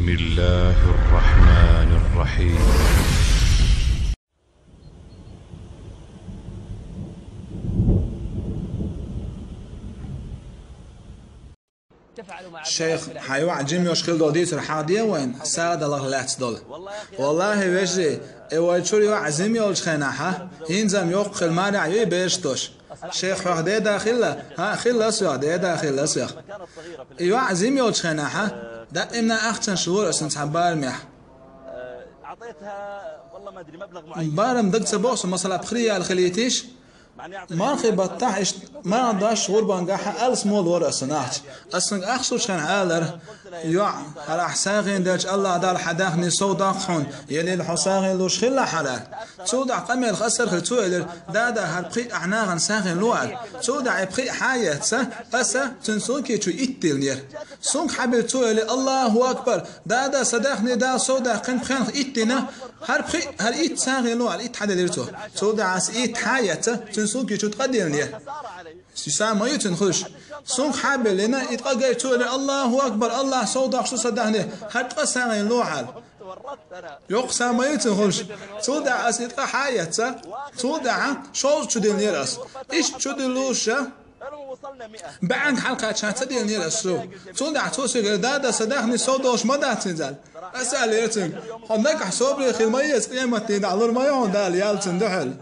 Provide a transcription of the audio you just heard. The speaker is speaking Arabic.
بسم الله الرحمن الرحيم. الشيخ حيوع جيم يشخل دوديت الحادية وين ساد الله لا تدل والله وجه ايوالشوري وعزيم يولشخناها ينزم يوق المانع يبيشتوش شيخ وحده داخله ها خلص وحده داخله شيخ ايوا عزيم يولشخناها دائما احسن شهور اسن حبال ميح اعطيتها والله ما ادري مبلغ معين بارم دقت بوس مصلى بخريه الخليتيش ما خي بطاحش ما نداش شهور بانجاح ألس مول ورا سناعت أصلا أخسر شان عالر يع على حساغين داش الله دار حداخني صودا خون يلي الحساغين لوش خلا حلال صودا قمل خسر خلتويلر دادا هربقي أعناغن ساغين لوال صودا يبقي حياة أسا تنسوكي شو إتلنير سونك حبل تويلي الله أكبر دادا صداخني دا صودا قن بخان إتنا هربقي هر إت ساغين لوال إت حدا ليرتو صودا عس إت حياة تنسوكي شو تقدرني سيسام ما يتنخش سونك حابل لنا يتقاقي تقول الله أكبر الله صودا شو صدقني هتقى ساغين لوحال يقسى ما يتنخش صودا أس يتقى حياة صودا شو تدين يرأس إيش تدلوش بعد حلقة كانت تدين يرأس صودا توسي دادا صدقني صودا وش ما دا تنزل أسأل يرتن هناك حسوب لي خير ميز قيمة تين على ما يهون دال يالتن دحل